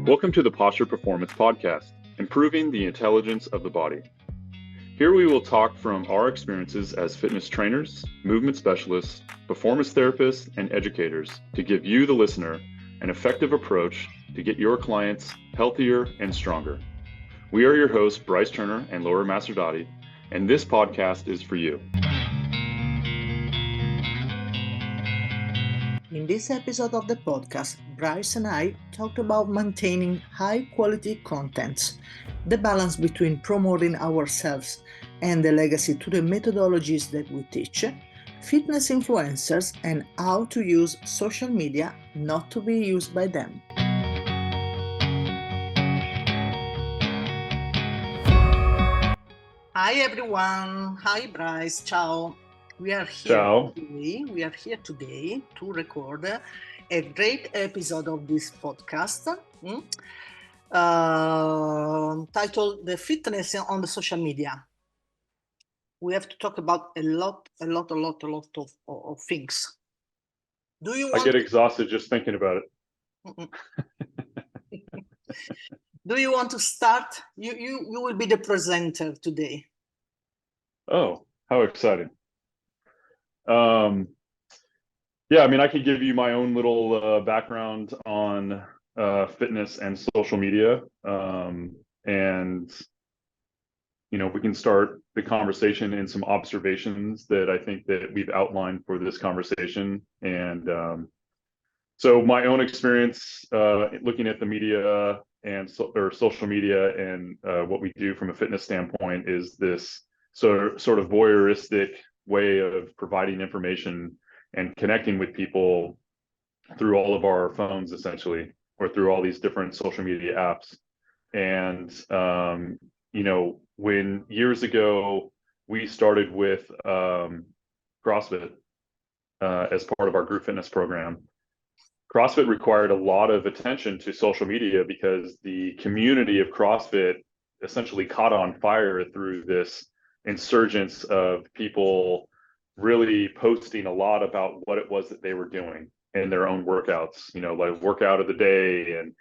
Welcome to the Posture Performance Podcast, improving the intelligence of the body. Here we will talk from our experiences as fitness trainers, movement specialists, performance therapists, and educators to give you, the listener, an effective approach to get your clients healthier and stronger. We are your hosts, Bryce Turner and Laura Mastrodotti, and this podcast is for you. In this episode of the podcast, Bryce and I talked about maintaining high-quality content, the balance between promoting ourselves and the legacy to the methodologies that we teach, fitness influencers, and how to use social media not to be used by them. Hi everyone. Hi Bryce. Ciao. We are here today to record a great episode of this podcast titled The Fitness on the Social Media. We have to talk about a lot of things. I get exhausted just thinking about it. Do you want to start? You will be the presenter today. Oh, how exciting. I could give you my own little background on fitness and social media. We can start the conversation in some observations that I think that we've outlined for this conversation. And so my own experience looking at the media and social media and what we do from a fitness standpoint is this sort of voyeuristic way of providing information and connecting with people through all of our phones, essentially, or through all these different social media apps. And when years ago we started with CrossFit as part of our group fitness program, CrossFit required a lot of attention to social media because the community of CrossFit essentially caught on fire through this insurgence of people really posting a lot about what it was that they were doing in their own workouts, like workout of the day and,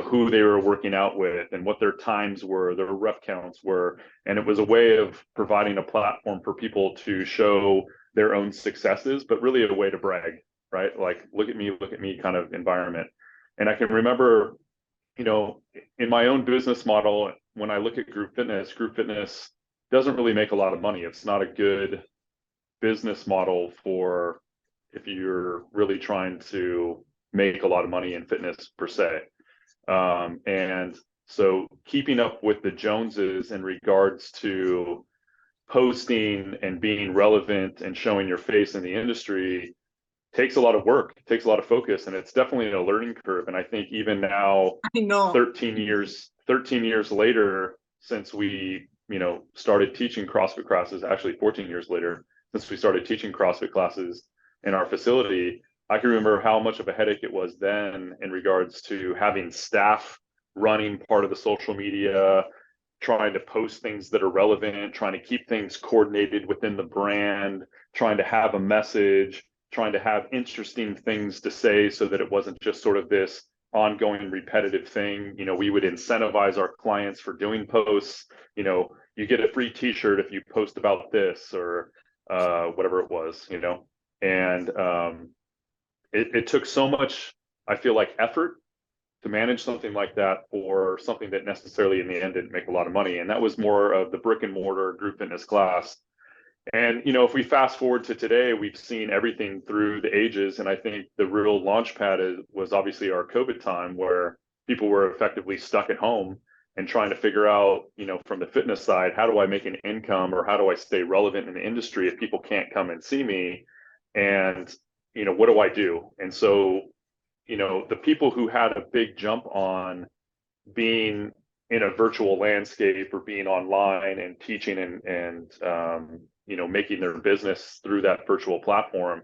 who they were working out with and what their times were, their rep counts were. And it was a way of providing a platform for people to show their own successes, but really a way to brag, right? Like, look at me kind of environment. And I can remember, in my own business model, when I look at group fitness doesn't really make a lot of money. It's not a good business model for if you're really trying to make a lot of money in fitness per se. And so keeping up with the Joneses in regards to posting and being relevant and showing your face in the industry takes a lot of work, takes a lot of focus, and it's definitely a learning curve. And I think even now, 13 years later, since we started teaching CrossFit classes, actually 14 years later, since we started teaching CrossFit classes in our facility, I can remember how much of a headache it was then in regards to having staff running part of the social media, trying to post things that are relevant, trying to keep things coordinated within the brand, trying to have a message, trying to have interesting things to say so that it wasn't just sort of this ongoing repetitive thing. We would incentivize our clients for doing posts. You get a free t-shirt if you post about this or whatever it was, and it took so much, I feel like, effort to manage something like that for something that necessarily in the end didn't make a lot of money. And that was more of the brick and mortar group fitness class. And, if we fast forward to today, we've seen everything through the ages. And I think the real launch pad was obviously our COVID time, where people were effectively stuck at home and trying to figure out, from the fitness side, how do I make an income or how do I stay relevant in the industry if people can't come and see me? And, what do I do? And so, the people who had a big jump on being in a virtual landscape or being online and teaching and making their business through that virtual platform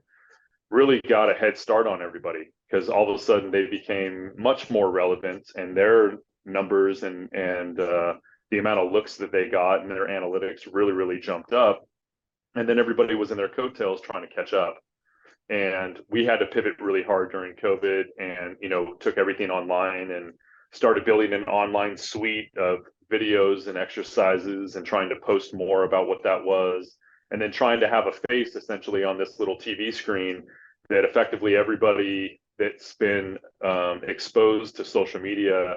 really got a head start on everybody, because all of a sudden they became much more relevant, and their numbers and the amount of looks that they got and their analytics really jumped up. And then everybody was in their coattails trying to catch up. And we had to pivot really hard during COVID and, took everything online and started building an online suite of videos and exercises and trying to post more about what that was, and then trying to have a face essentially on this little TV screen that effectively everybody that's been exposed to social media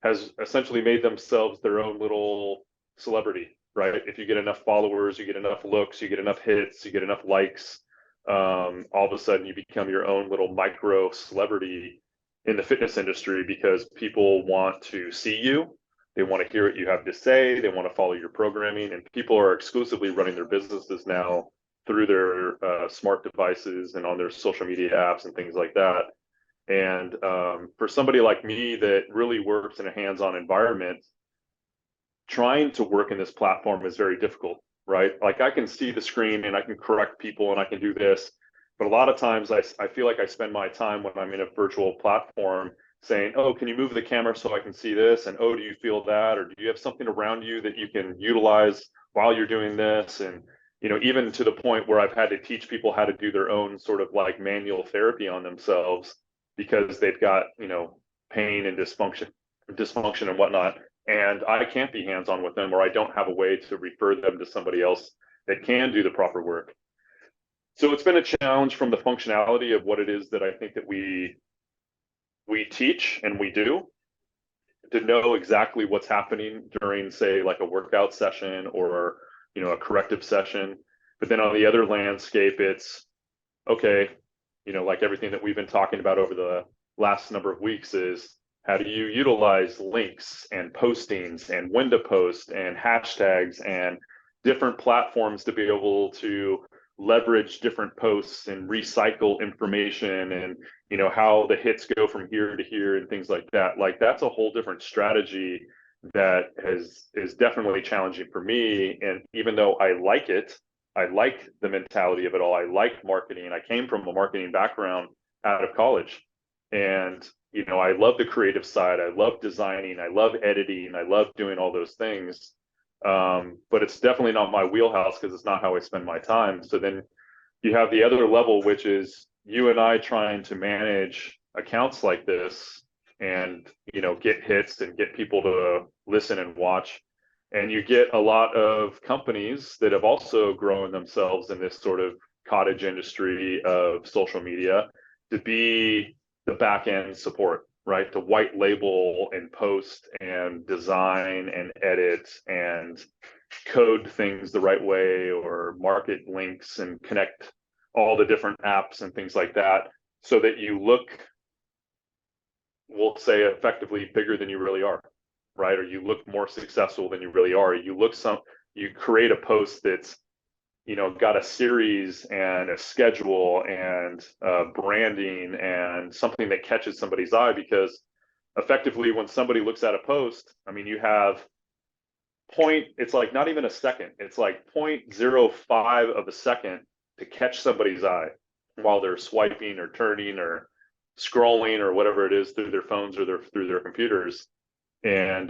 has essentially made themselves their own little celebrity, right? If you get enough followers, you get enough looks, you get enough hits, you get enough likes, all of a sudden you become your own little micro celebrity in the fitness industry, because people want to see you, they want to hear what you have to say, they want to follow your programming, and people are exclusively running their businesses now through their smart devices and on their social media apps and things like that. And for somebody like me that really works in a hands-on environment, trying to work in this platform is very difficult, right? Like, I can see the screen and I can correct people and I can do this, but a lot of times I feel like I spend my time when I'm in a virtual platform saying, oh, can you move the camera so I can see this? And, oh, do you feel that? Or do you have something around you that you can utilize while you're doing this? And, you know, even to the point where I've had to teach people how to do their own sort of like manual therapy on themselves, because they've got, you know, pain and dysfunction and whatnot. And I can't be hands-on with them, or I don't have a way to refer them to somebody else that can do the proper work. So it's been a challenge from the functionality of what it is that I think that we teach and we do, to know exactly what's happening during, say, like a workout session or, you know, a corrective session. But then on the other landscape, it's okay, you know, like everything that we've been talking about over the last number of weeks is, how do you utilize links and postings and when to post and hashtags and different platforms to be able to leverage different posts and recycle information, and, you know, how the hits go from here to here and things like that. Like, that's a whole different strategy that is definitely challenging for me. And even though I like it, I like the mentality of it all, I like marketing, I came from a marketing background out of college, and, you know, I love the creative side, I love designing, I love editing, I love doing all those things. But it's definitely not my wheelhouse, because it's not how I spend my time. So then you have the other level, which is you and I trying to manage accounts like this and, you know, get hits and get people to listen and watch. And you get a lot of companies that have also grown themselves in this sort of cottage industry of social media to be the back end support, right? To white label and post and design and edit and code things the right way, or market links and connect all the different apps and things like that, so that you look, we'll say, effectively bigger than you really are, right? Or you look more successful than you really are. You create a post that's, you know, got a series and a schedule and branding and something that catches somebody's eye, because effectively when somebody looks at a post, I mean, you have it's like not even a second, it's like 0.05 of a second to catch somebody's eye while they're swiping or turning or scrolling or whatever it is through their phones or through their computers. And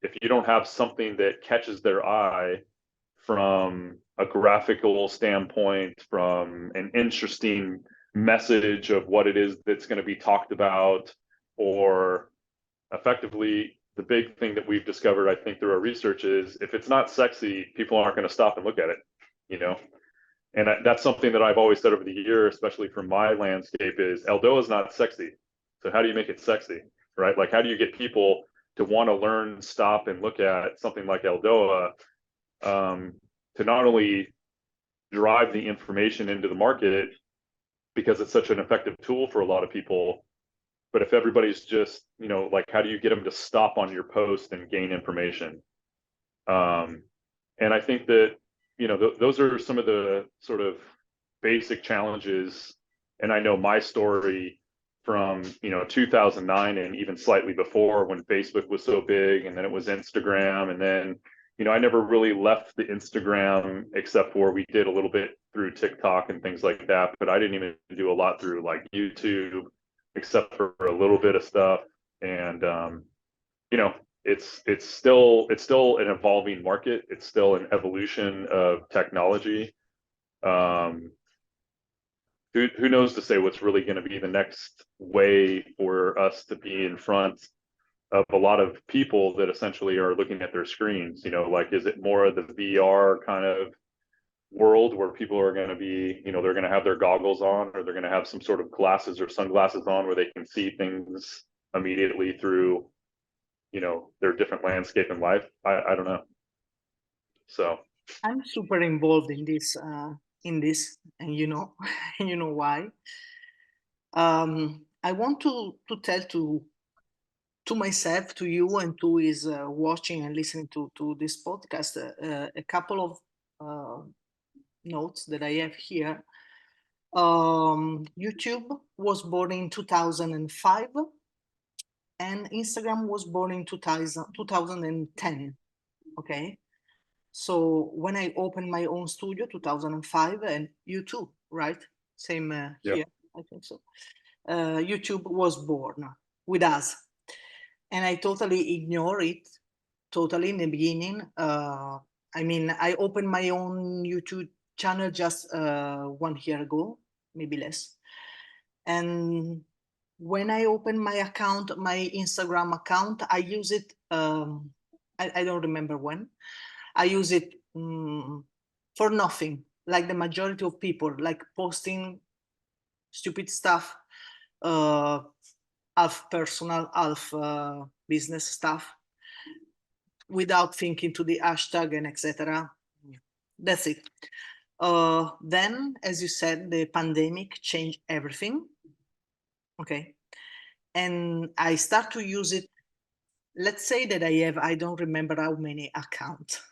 if you don't have something that catches their eye from a graphical standpoint, from an interesting message of what it is that's going to be talked about, or effectively the big thing that we've discovered, I think, through our research is, if it's not sexy, people aren't going to stop and look at it, you know? And that's something that I've always said over the year, especially for my landscape, is Eldoa is not sexy. So how do you make it sexy, right? Like, how do you get people to want to learn, stop, and look at something like Eldoa, to not only drive the information into the market because it's such an effective tool for a lot of people, but if everybody's just, you know, like, how do you get them to stop on your post and gain information? And I think that, you know, those are some of the sort of basic challenges. And I know my story from, you know, 2009 and even slightly before, when Facebook was so big, and then it was Instagram, and then, you know, I never really left the Instagram, except for we did a little bit through TikTok and things like that, but I didn't even do a lot through like YouTube, except for a little bit of stuff. And you know, it's still an evolving market, it's still an evolution of technology. Who knows to say what's really going to be the next way for us to be in front of a lot of people that essentially are looking at their screens. Like, is it more of the VR kind of world where people are going to be, they're going to have their goggles on, or they're going to have some sort of glasses or sunglasses on where they can see things immediately through, their different landscape in life. I don't know. So I'm super involved in this, and you know why. I want to tell to myself, to you, and to is watching and listening to this podcast, a couple of notes that I have here. YouTube was born in 2005, and Instagram was born in 2010. Okay, so when I opened my own studio, 2005, and you too, right? Same yeah. here, I think so. YouTube was born with us, and I totally ignore it totally in the beginning. I mean, I opened my own YouTube channel just 1 year ago, maybe less. And when I opened my account, my Instagram account, I use it, I don't remember when. I use it for nothing, like the majority of people, like posting stupid stuff, half personal, half business stuff, without thinking to the hashtag and etc. That's it. Then, as you said, the pandemic changed everything. Okay. And I start to use it. Let's say that I don't remember how many accounts.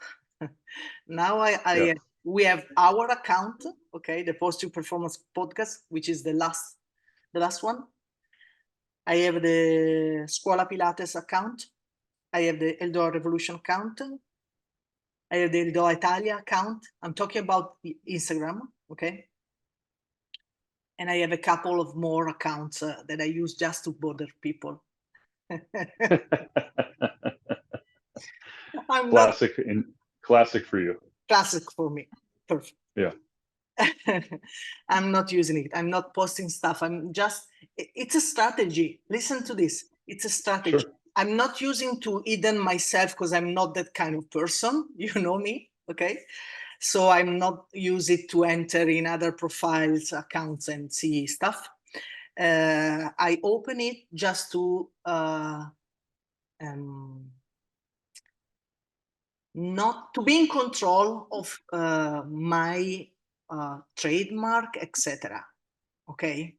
Now Yeah. we have our account, okay, the Positive Performance Podcast, which is the last one. I have the Scuola Pilates account. I have the Eldor Revolution account. I have the Eldor Italia account. I'm talking about Instagram, okay? And I have a couple of more accounts that I use just to bother people. I'm not classic for you. classic for me. Perfect. Yeah. I'm not using it. I'm not posting stuff. It's a strategy. Listen to this. It's a strategy. Sure. I'm not using to hidden myself because I'm not that kind of person. You know me, okay? So I'm not use it to enter in other profiles, accounts, and see stuff. I open it just to not to be in control of my trademark, etc. Okay,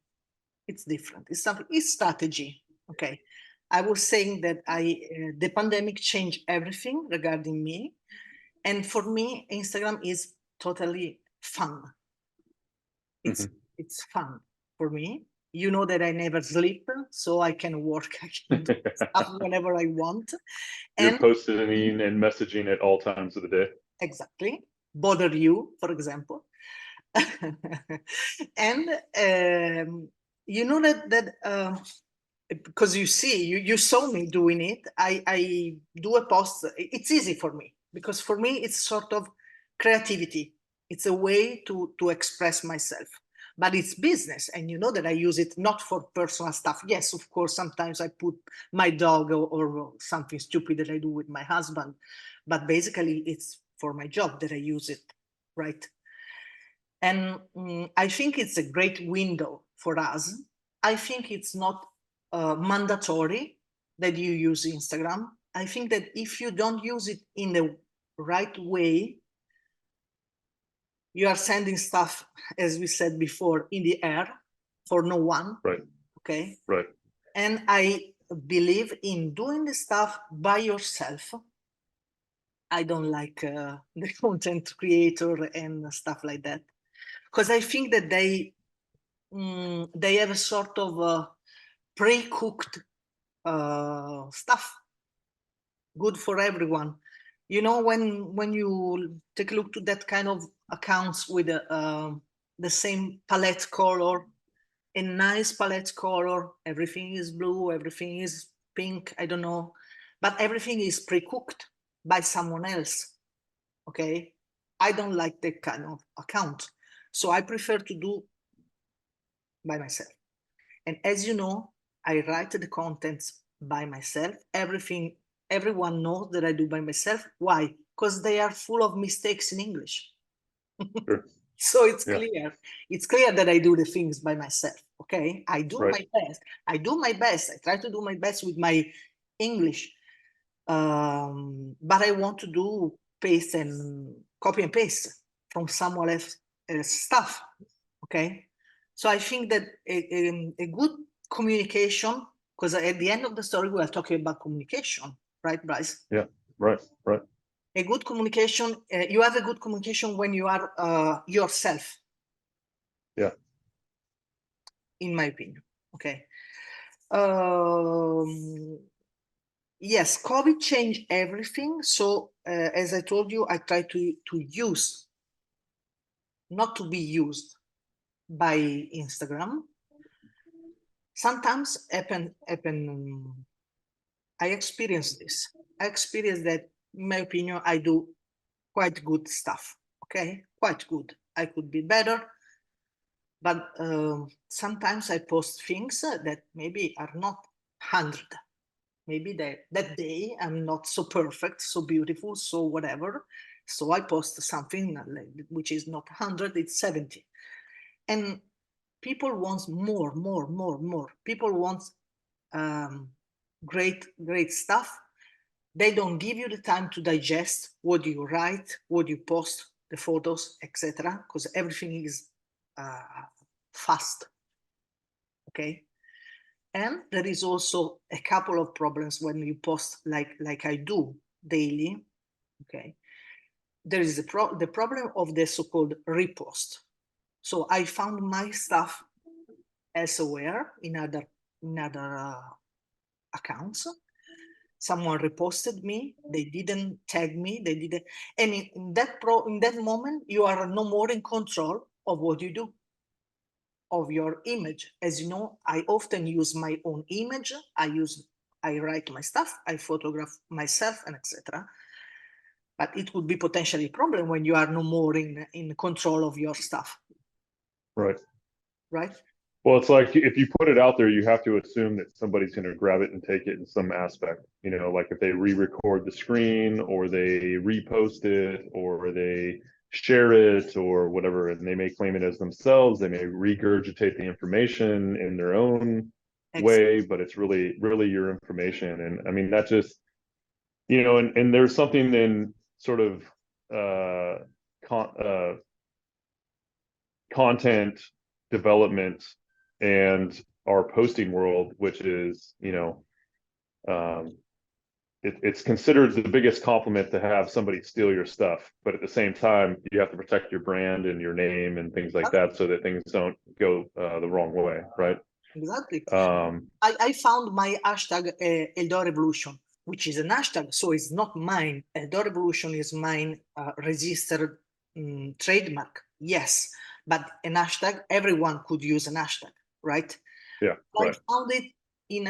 it's different. It's something. It's strategy. Okay, I was saying that the pandemic changed everything regarding me, and for me, Instagram is totally fun. It's fun for me. You know that I never sleep, so I can work. I can do stuff whenever I want. You're And posting and messaging at all times of the day. exactly. Bother you, for example. And you know that because you saw me doing it. I do a post. It's easy for me because for me it's sort of creativity. It's a way to express myself. But it's business, and you know that I use it not for personal stuff. Yes, of course, sometimes I put my dog or something stupid that I do with my husband, but basically it's for my job that I use it, right? And I think it's a great window for us. I think it's not mandatory that you use Instagram. I think that if you don't use it in the right way, you are sending stuff, as we said before, in the air for no one. Right. Okay. Right. And I believe in doing the stuff by yourself. I don't like the content creator and stuff like that, because I think that they have a sort of pre-cooked stuff, good for everyone. You know, when you take a look to that kind of accounts with the same palette color, a nice palette color, everything is blue, everything is pink, I don't know, but everything is pre-cooked by someone else. Okay, I don't like that kind of account, so I prefer to do by myself. And as you know, I write the contents by myself. Everyone knows that I do by myself. Why? Because they are full of mistakes in English. Sure. So it's Yeah. clear. It's clear that I do the things by myself. Okay, I do Right. my best. I do my best. I try to do my best with my English, but I want to do paste and copy and paste from someone else's stuff. Okay, so I think that a good communication, because at the end of the story we are talking about communication, right, Bryce? Yeah. Right. Right. A good communication, you have a good communication when you are yourself. Yeah. In my opinion. Okay. Yes, COVID changed everything. So as I told you, I try to use, not to be used by Instagram. Sometimes I experience this. I experience that, in my opinion, I do quite good stuff. Okay, quite good. I could be better, but sometimes I post things that maybe are not 100. Maybe that day I'm not so perfect, so beautiful, so whatever. So I post something which is not 100, it's 70. And people want more, more, more, more. People want great, great stuff. They don't give you the time to digest what you write, what you post, the photos, etc. Because everything is fast. Okay. And there is also a couple of problems when you post like I do daily. Okay. There is the problem of the so-called repost. So I found my stuff elsewhere in other accounts. Someone reposted me. They didn't tag me. They didn't. And in that moment, you are no more in control of what you do, of your image. As you know, I often use my own image. I write my stuff. I photograph myself, and etc. But it would be potentially a problem when you are no more in control of your stuff. Right. Right. Well, it's like if you put it out there, you have to assume that somebody's going to grab it and take it in some aspect. You know, like if they re-record the screen or they repost it or they share it or whatever, and they may claim it as themselves. They may regurgitate the information in their own way, but it's really, really your information. And I mean, that just, you know, and there's something in sort of content development and our posting world, which is, you know, it's considered the biggest compliment to have somebody steal your stuff, but at the same time, you have to protect your brand and your name and things like that, so that things don't go the wrong way, right? Exactly. I found my hashtag Eldor Revolution, which is an hashtag, so it's not mine. Eldor Revolution is mine, registered trademark. Yes, but an hashtag, everyone could use an hashtag, right? Yeah, right. I found it in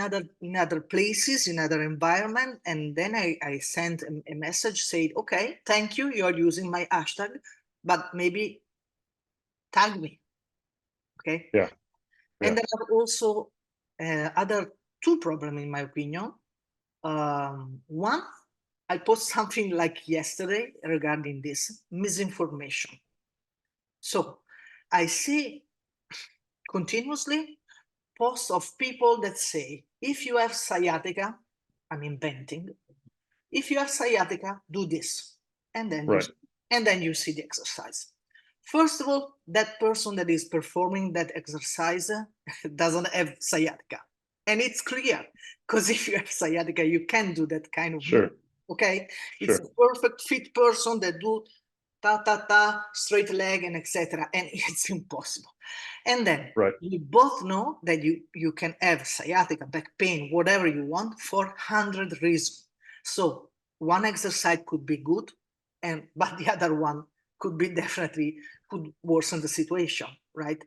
other places, in other environment, and then I sent a message, said, okay, thank you, you're using my hashtag, but maybe tag me. Okay. Yeah. And there are also other two problems, in my opinion. One, I post something like yesterday regarding this misinformation. So I see continuously posts of people that say, if you have sciatica, I'm inventing, if you have sciatica, do this. And then, right. you see the exercise. First of all, that person that is performing that exercise doesn't have sciatica. And it's clear, because if you have sciatica, you can do that kind of Sure. movement, okay? Sure. It's a perfect fit person that do ta-ta-ta, straight leg, and etc. And it's impossible. And then you both know that you can have sciatica, back pain, whatever you want, for 100 reasons. So one exercise could be good, but the other one could worsen the situation, right?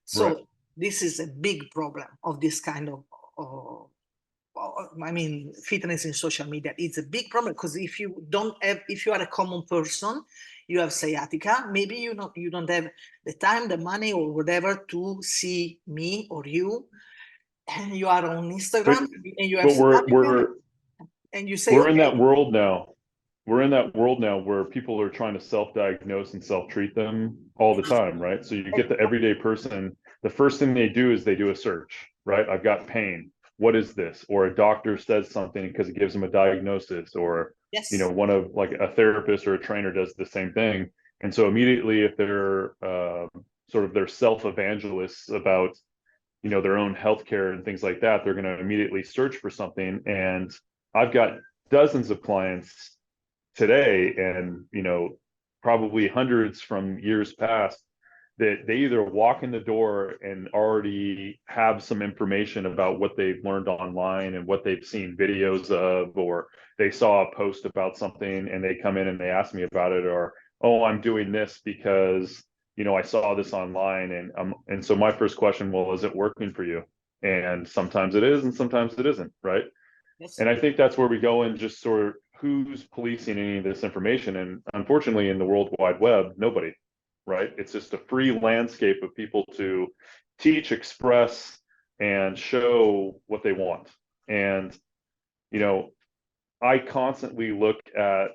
So this is a big problem of this kind of I mean, fitness in social media. It's a big problem, because if you are a common person, you have sciatica, maybe you don't have the time, the money, or whatever to see me or you, you are on but Instagram and you have but studied on it, we're and you say, we're in okay, that world now. We're in that world now where people are trying to self-diagnose and self-treat them all the time, right? So you get the everyday person, the first thing they do is they do a search, right? I've got pain. What is this? Or a doctor says something because it gives them a diagnosis, or yes, one of like a therapist or a trainer does the same thing. And so immediately, if they're sort of their self-evangelists about their own healthcare and things like that, they're going to immediately search for something. And I've got dozens of clients today, and probably hundreds from years past, that they either walk in the door and already have some information about what they've learned online and what they've seen videos of, or they saw a post about something and they come in and they ask me about it, or, oh, I'm doing this because I saw this online. And so my first question, well, is it working for you? And sometimes it is and sometimes it isn't, right? yes, And I think that's where we go in, just sort of who's policing any of this information. And unfortunately, in the World Wide Web, nobody, right? It's just a free landscape of people to teach, express, and show what they want. And, I constantly look at,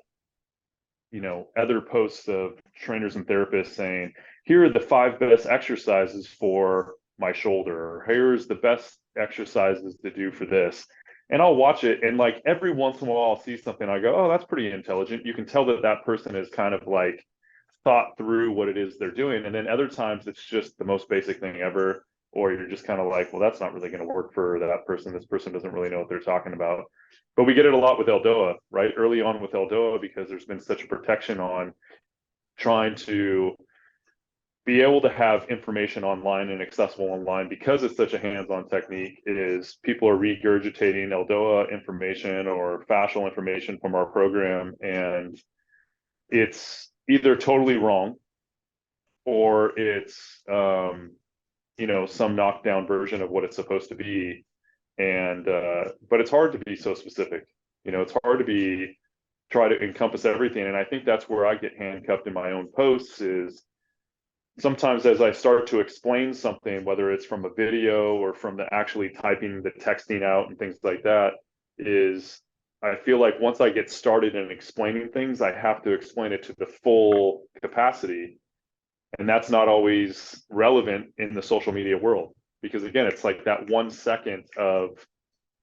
other posts of trainers and therapists saying, here are the 5 best exercises for my shoulder, or here's the best exercises to do for this. And I'll watch it, and like every once in a while I'll see something, I go, oh, that's pretty intelligent. You can tell that that person is kind of like thought through what it is they're doing. And then other times it's just the most basic thing ever, or you're just kind of like, well, that's not really going to work for that person. This person doesn't really know what they're talking about. But we get it a lot with Eldoa, right? Early on with Eldoa, because there's been such a protection on trying to be able to have information online and accessible online, because it's such a hands-on technique, is people are regurgitating Eldoa information or fascial information from our program, and it's either totally wrong or it's some knockdown version of what it's supposed to be. And but it's hard to be so specific. It's hard to try to encompass everything. And I think that's where I get handcuffed in my own posts, is sometimes as I start to explain something, whether it's from a video or from the actually typing the texting out and things like that, is I feel like once I get started in explaining things, I have to explain it to the full capacity. And that's not always relevant in the social media world, because again, it's like that 1 second of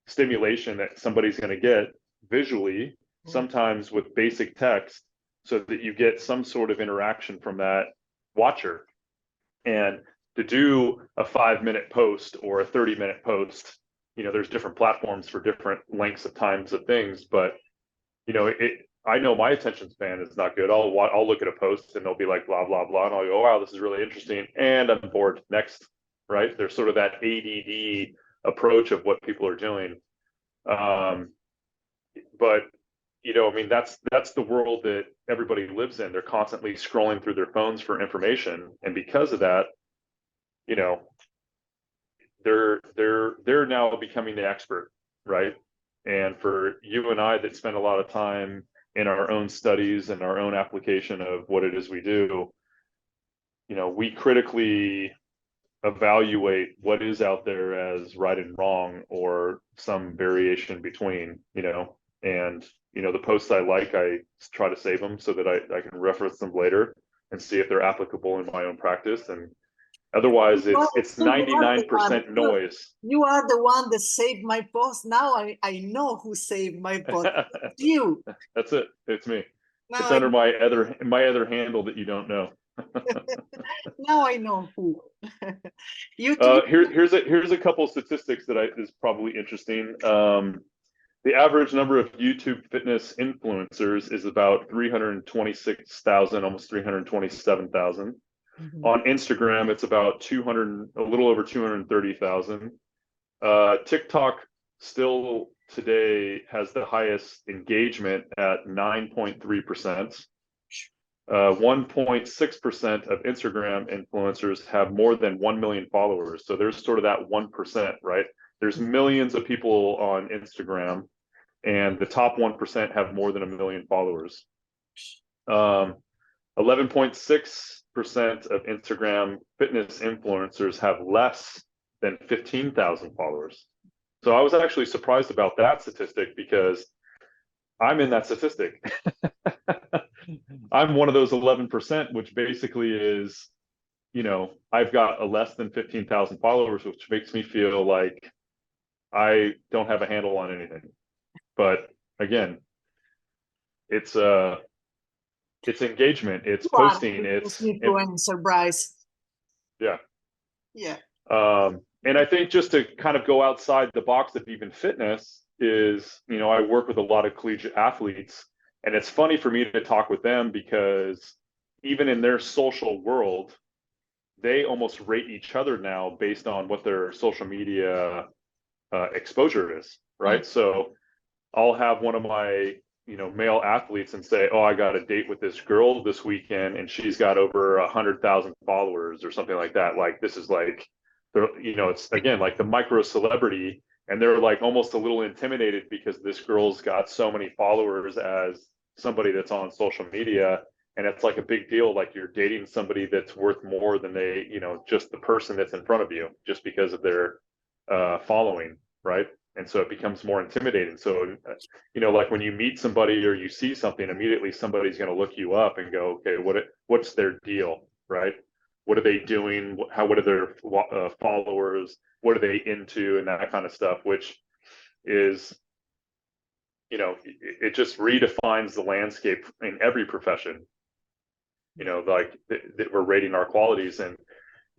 stimulation that somebody's going to get visually, sometimes with basic text, so that you get some sort of interaction from that watcher. And to do a 5-minute post or a 30-minute post, there's different platforms for different lengths of times of things, but I know my attention span is not good. I'll look at a post and they'll be like blah blah blah, and I'll go, oh, wow, this is really interesting, and I'm bored. Next, right? There's sort of that ADD approach of what people are doing. But I mean, that's the world that everybody lives in. They're constantly scrolling through their phones for information, and because of that, they're now becoming the expert, right? And for you and I that spend a lot of time in our own studies and our own application of what it is we do, we critically evaluate what is out there as right and wrong, or some variation between, and the posts I like, I try to save them so that I can reference them later and see if they're applicable in my own practice. And otherwise it's so you are the one, 99% noise. you are the one that saved my post. Now I know who saved my post. It's you. That's it. It's me. Now It's under my other handle that you don't know. now I know who. You Here's a couple of statistics that is probably interesting. The average number of YouTube fitness influencers is about 326,000, almost 327,000. On Instagram, it's about 200, a little over 230,000. TikTok still today has the highest engagement at 9.3%. 1.6% of Instagram influencers have more than 1 million followers. So there's sort of that 1%, right? There's millions of people on Instagram, and the top 1% have more than 1 million followers. 11.6% of Instagram fitness influencers have less than 15,000 followers. So I was actually surprised about that statistic because I'm in that statistic. I'm one of those 11%, which basically is, I've got a less than 15,000 followers, which makes me feel like I don't have a handle on anything. But again, it's engagement, it's You are posting, it's influencer, Bryce. yeah. Yeah. And I think just to kind of go outside the box of even fitness is, I work with a lot of collegiate athletes, and it's funny for me to talk with them because even in their social world, they almost rate each other now based on what their social media exposure is, right? Mm. So I'll have one of my, male athletes and say, oh, I got a date with this girl this weekend and she's got over 100,000 followers or something like that. Like, this is like, it's again, like the micro celebrity, and they're like almost a little intimidated because this girl's got so many followers as somebody that's on social media. And it's like a big deal. Like, you're dating somebody that's worth more than they, just the person that's in front of you, just because of their following, right? And so it becomes more intimidating. So, like when you meet somebody or you see something, immediately somebody's going to look you up and go, okay, what's their deal, right? What are they doing? What are their followers? What are they into? And that kind of stuff, which is, it just redefines the landscape in every profession. Like that we're rating our qualities, and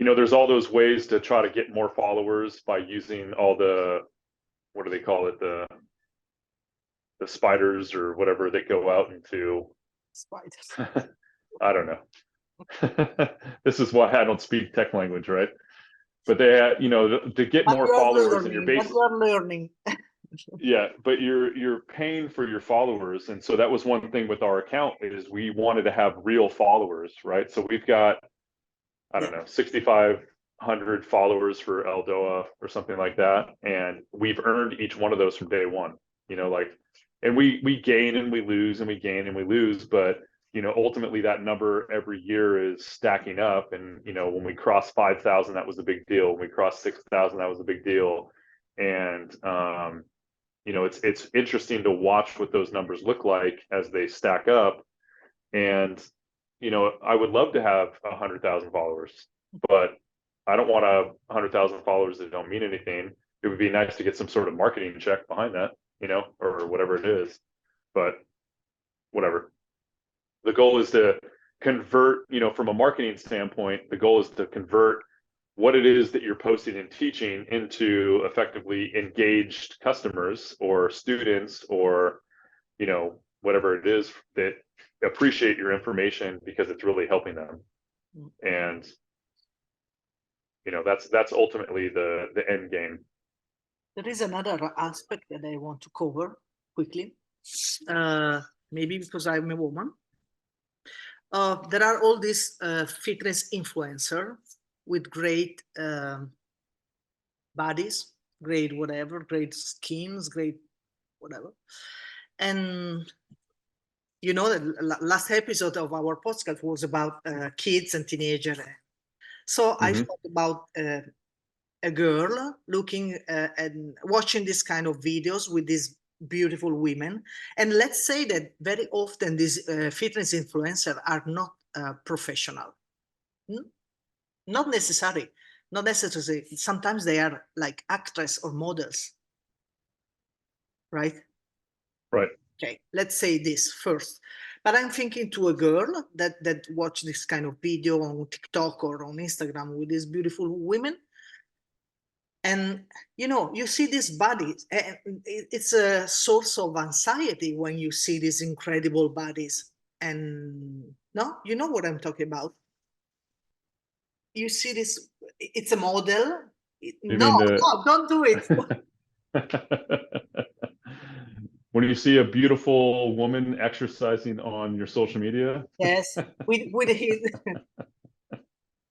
there's all those ways to try to get more followers by using all the, what do they call it, the spiders or whatever that go out into Spiders. I don't know. This is why I don't speak tech language, right? But they, to get more followers, and you're basically learning. yeah, but you're paying for your followers, and so that was one thing with our account, is we wanted to have real followers, right? So we've got, I don't know, 6,500 followers for Eldoa or something like that, and we've earned each one of those from day one. And we gain and we lose and we gain and we lose, but ultimately that number every year is stacking up. And when we crossed 5,000, that was a big deal. When we crossed 6,000, that was a big deal. And it's interesting to watch what those numbers look like as they stack up. And I would love to have 100,000 followers, but I don't want to have 100,000 followers that don't mean anything. It would be nice to get some sort of marketing check behind that, or whatever it is. But whatever. The goal is to convert, from a marketing standpoint, the goal is to convert what it is that you're posting and teaching into effectively engaged customers or students, or, whatever it is that appreciate your information because it's really helping them. And, that's ultimately the end game. There is another aspect that I want to cover quickly. Maybe because I'm a woman. There are all these fitness influencers with great bodies, great whatever, great skins, great whatever. And the last episode of our podcast was about kids and teenagers. So I thought about a girl looking and watching this kind of videos with these beautiful women. And let's say that very often these fitness influencers are not professional. Not necessary. Not necessarily. Sometimes they are like actresses or models. Right? Right. Okay, let's say this first. But I'm thinking to a girl that watch this kind of video on TikTok or on Instagram with these beautiful women. And, you see these bodies, and it's a source of anxiety when you see these incredible bodies. And no, you know what I'm talking about. You see this, it's a model. No, don't do it. When you see a beautiful woman exercising on your social media? Yes, with his...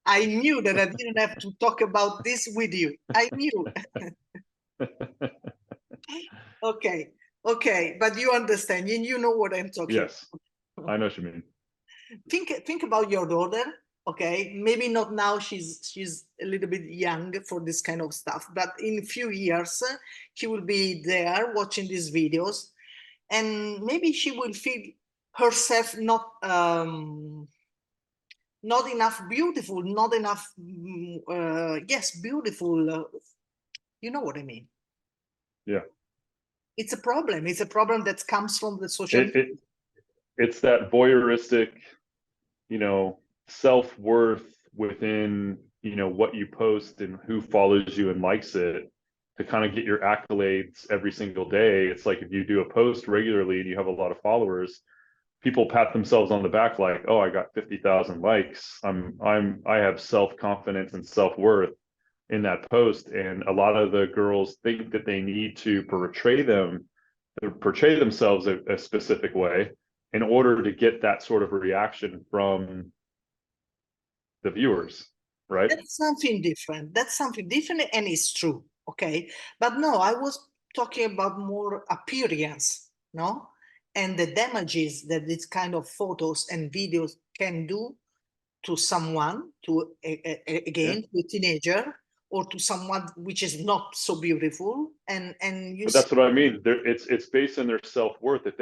I knew that I didn't have to talk about this with you. I knew. Okay, but you understand. You know what I'm talking Yes, I know what you mean. Think about your daughter Okay, maybe not now, she's a little bit young for this kind of stuff, but in a few years she will be there watching these videos, and maybe she will feel herself not enough beautiful, not enough yes, beautiful, you know what I mean. Yeah. It's a problem that comes from the social It's that voyeuristic, self-worth within, what you post and who follows you and likes it, to kind of get your accolades every single day. It's like if you do a post regularly and you have a lot of followers, people pat themselves on the back like, oh, I got 50,000 likes. I have self-confidence and self-worth in that post. And a lot of the girls think that they need to portray themselves a specific way in order to get that sort of reaction from the viewers, right? That's something different. And it's true. Okay. But no, I was talking about more appearance, no? And the damages that this kind of photos and videos can do to someone, again, to a teenager, or to someone which is not so beautiful. And you But see, that's what I mean. It's based on their self-worth. If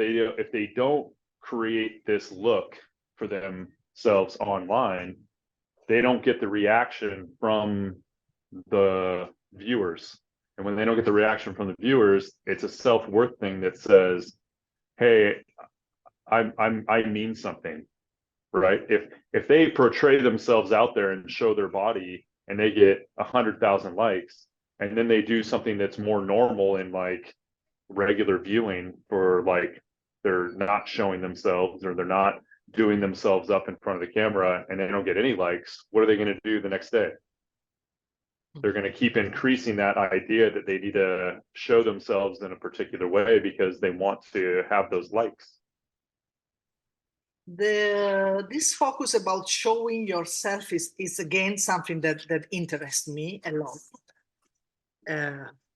they don't create this look for themselves online, they don't get the reaction from the viewers. And when they don't get the reaction from the viewers, it's a self-worth thing that says, hey, I mean something, right? If they portray themselves out there and show their body and they get 100,000 likes, and then they do something that's more normal in like regular viewing, for like they're not showing themselves or they're not doing themselves up in front of the camera, and they don't get any likes, what are they going to do the next day? They're going to keep increasing that idea that they need to show themselves in a particular way because they want to have those likes. this focus about showing yourself is again something that interests me a lot,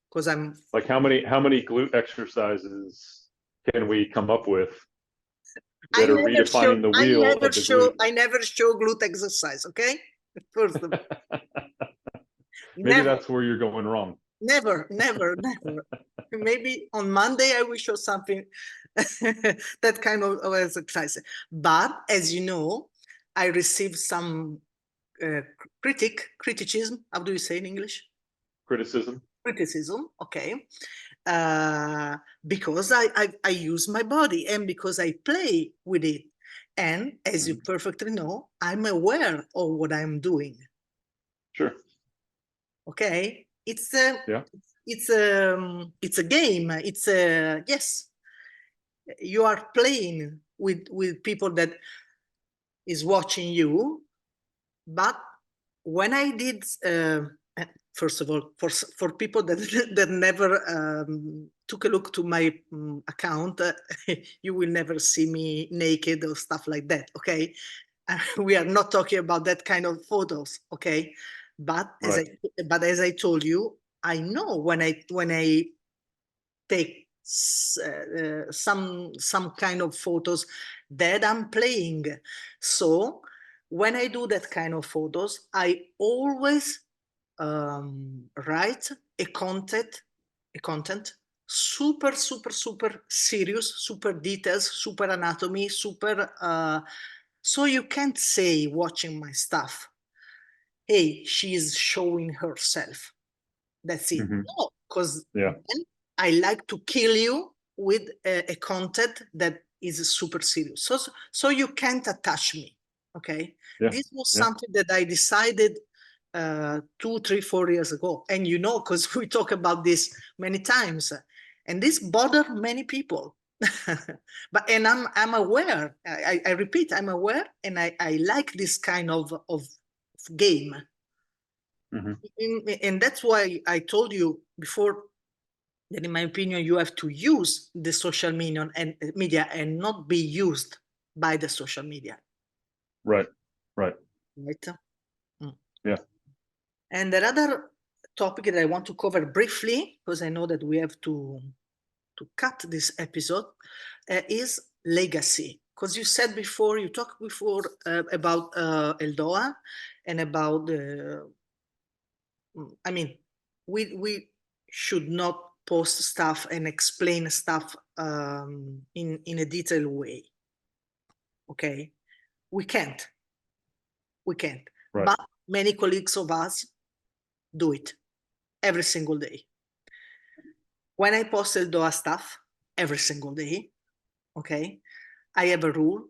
because I'm Like how many glute exercises can we come up with that are redefining the wheel of the glute? I never show glute exercise. Okay, first of all, Maybe never, that's where you're going wrong. never. Maybe on Monday I will show something that kind of exercise. But as you know, I received some criticism. How do you say in English? Criticism. Okay. Because I use my body and because I play with it. And as you perfectly know, I'm aware of what I'm doing. Sure. Okay. It's a game. Yes, you are playing with people that is watching you. But when I did, first of all, for people that that never took a look to my account, you will never see me naked or stuff like that. Okay, we are not talking about that kind of photos. Okay, but as I told you, I know when I take some kind of photos that I'm playing. So when I do that kind of photos, I always write a content super serious, super details, super anatomy, super so you can't say watching my stuff, hey, she's showing herself. That's it. No, because then I like to kill you with a content that is super serious. So you can't attach me. Okay. This was something that I decided 2, 3, 4 years ago. And because we talk about this many times, and this bothered many people. But I'm aware. I repeat, I'm aware, and I like this kind of game. And that's why I told you before that, in my opinion, you have to use the social media and not be used by the social media. Right. Yeah. And the other topic that I want to cover briefly, because I know that we have to cut this episode, is legacy. because you talked before about Eldoa and about I mean, we should not post stuff and explain stuff in a detailed way. Okay, we can't. Right. But many colleagues of us do it every single day. When I post Eldoa stuff every single day, okay, I have a rule,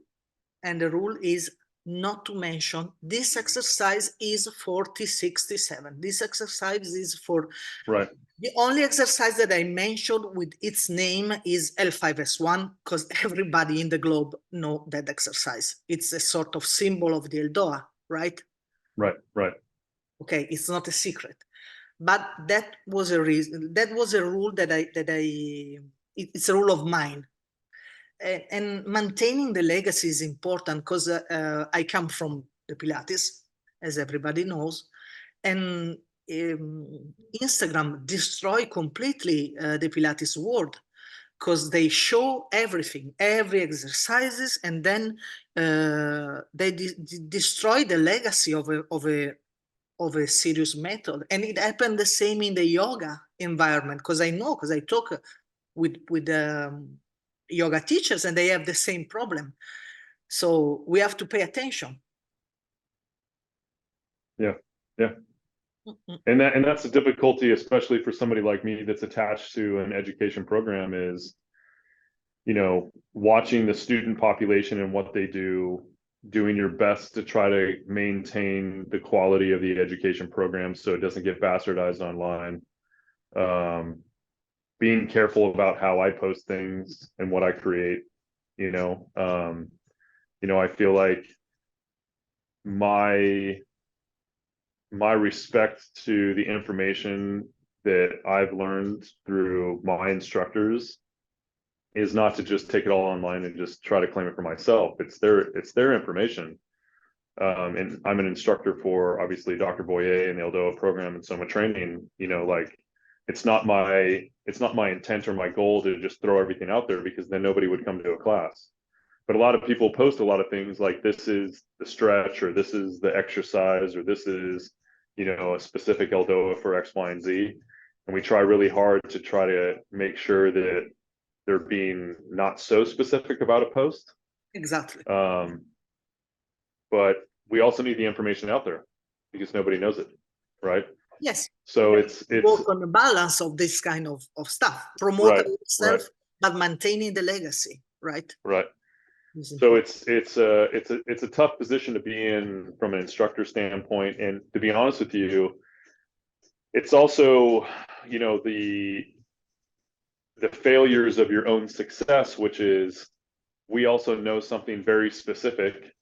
and the rule is not to mention this exercise is 4067. This exercise is for Right. the only exercise that I mentioned with its name is L5S1, because everybody in the globe know that exercise. It's a sort of symbol of the Eldoa, right? Right. Right. Okay, it's not a secret. But that was a reason. That was a rule it's a rule of mine. And maintaining the legacy is important because I come from the Pilates, as everybody knows, and Instagram destroy completely the Pilates world because they show everything, every exercises, and then they destroy the legacy of a serious method. And it happened the same in the yoga environment because I talk with yoga teachers and they have the same problem. So we have to pay attention. Yeah. Yeah. And that's the difficulty, especially for somebody like me that's attached to an education program, is, watching the student population and what they do, doing your best to try to maintain the quality of the education program so it doesn't get bastardized online. Being careful about how I post things and what I create, I feel like my respect to the information that I've learned through my instructors is not to just take it all online and just try to claim it for myself. It's their information. And I'm an instructor for, obviously, Dr. Boyer and the Eldoa program and Soma training. It's not my intent or my goal to just throw everything out there, because then nobody would come to a class. But a lot of people post a lot of things like, this is the stretch, or this is the exercise, or this is, a specific Eldoa for X, Y, and Z. And we try really hard to try to make sure that they're being not so specific about a post. Exactly. But we also need the information out there because nobody knows it, right? Yes. So it's work on the balance of this kind of stuff, promote right, yourself, right, but maintaining the legacy, right? Right. So it's a tough position to be in from an instructor standpoint. And to be honest with you, it's also, the failures of your own success, which is, we also know something very specific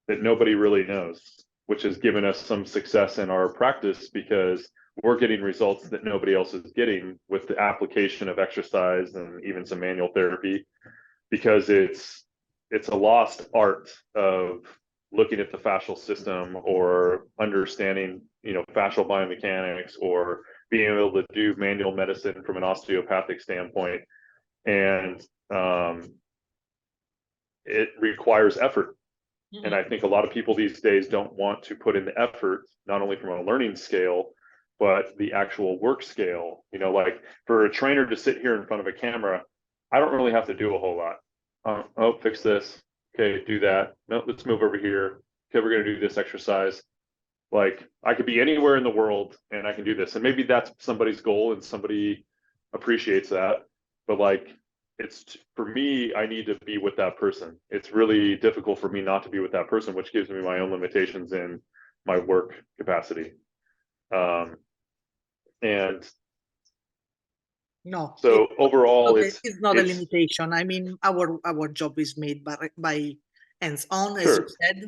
that nobody really knows, which has given us some success in our practice, because we're getting results that nobody else is getting with the application of exercise and even some manual therapy, because it's a lost art of looking at the fascial system, or understanding, fascial biomechanics, or being able to do manual medicine from an osteopathic standpoint. And it requires effort. Mm-hmm. And I think a lot of people these days don't want to put in the effort, not only from a learning scale, but the actual work scale. Like, for a trainer to sit here in front of a camera, I don't really have to do a whole lot. Fix this. Okay, do that. No, let's move over here. Okay, we're going to do this exercise. Like, I could be anywhere in the world and I can do this. And maybe that's somebody's goal and somebody appreciates that. But like, it's, for me, I need to be with that person. It's really difficult for me not to be with that person, which gives me my own limitations in my work capacity. And no, so overall, it's not a limitation. I mean, our job is made by hands-on, as you said.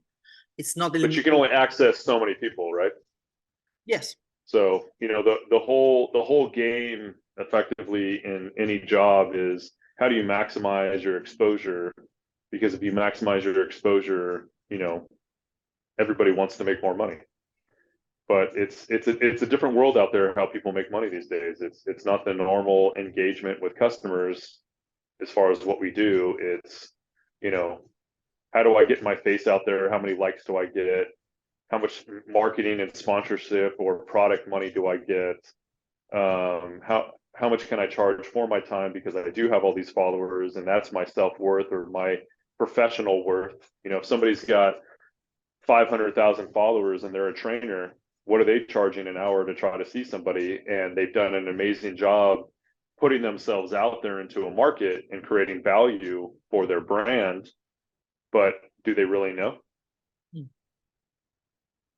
It's not a limitation. But you can only access so many people, right? Yes. So, the whole game effectively in any job is, how do you maximize your exposure? Because if you maximize your exposure, everybody wants to make more money. But it's a different world out there, how people make money these days. It's not the normal engagement with customers as far as what we do. It's, how do I get my face out there? How many likes do I get? How much marketing and sponsorship or product money do I get? How much can I charge for my time, because I do have all these followers, and that's my self-worth or my professional worth. You know, if somebody's got 500,000 followers and they're a trainer, what are they charging an hour to try to see somebody? And they've done an amazing job putting themselves out there into a market and creating value for their brand. But do they really know?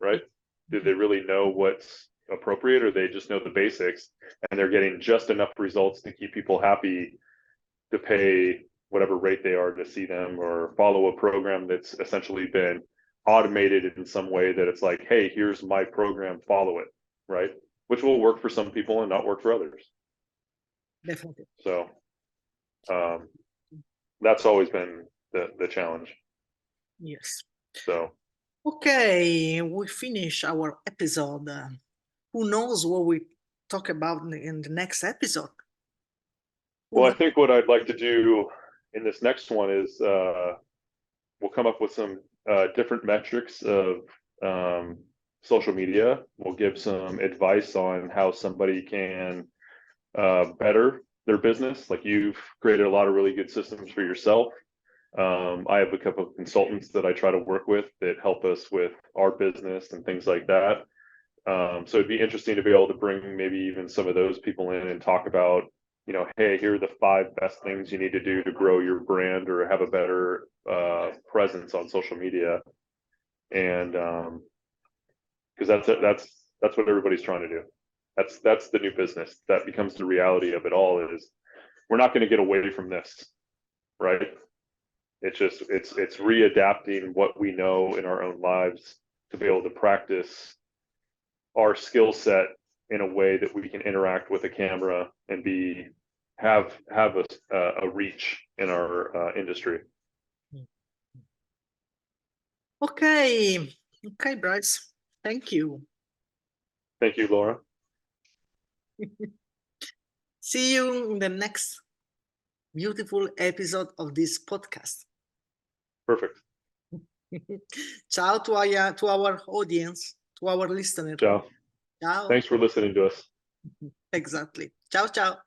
Right? Do they really know what's appropriate, or they just know the basics and they're getting just enough results to keep people happy to pay whatever rate they are to see them, or follow a program that's essentially been automated in some way that it's like, hey, here's my program, follow it, right? Which will work for some people and not work for others. Definitely. So that's always been the challenge. Yes. So okay, we finish our episode. Who knows what we talk about in the next episode? Well, I think what I'd like to do in this next one is we'll come up with some different metrics of social media. We'll give some advice on how somebody can better their business. Like, you've created a lot of really good systems for yourself. I have a couple of consultants that I try to work with that help us with our business and things like that. So it'd be interesting to be able to bring maybe even some of those people in and talk about, you know, hey, here are the 5 best things you need to do to grow your brand or have a better presence on social media. And because that's what everybody's trying to do. That's the new business. That becomes the reality of it all, is we're not going to get away from this, right? It's just it's readapting what we know in our own lives to be able to practice our skill set in a way that we can interact with a camera and have a reach in our industry. Okay, Bryce. Thank you. Thank you, Laura. See you in the next beautiful episode of this podcast. Perfect. Ciao to our audience, to our listeners. Ciao. Ciao. Thanks for listening to us. Exactly. Ciao, ciao.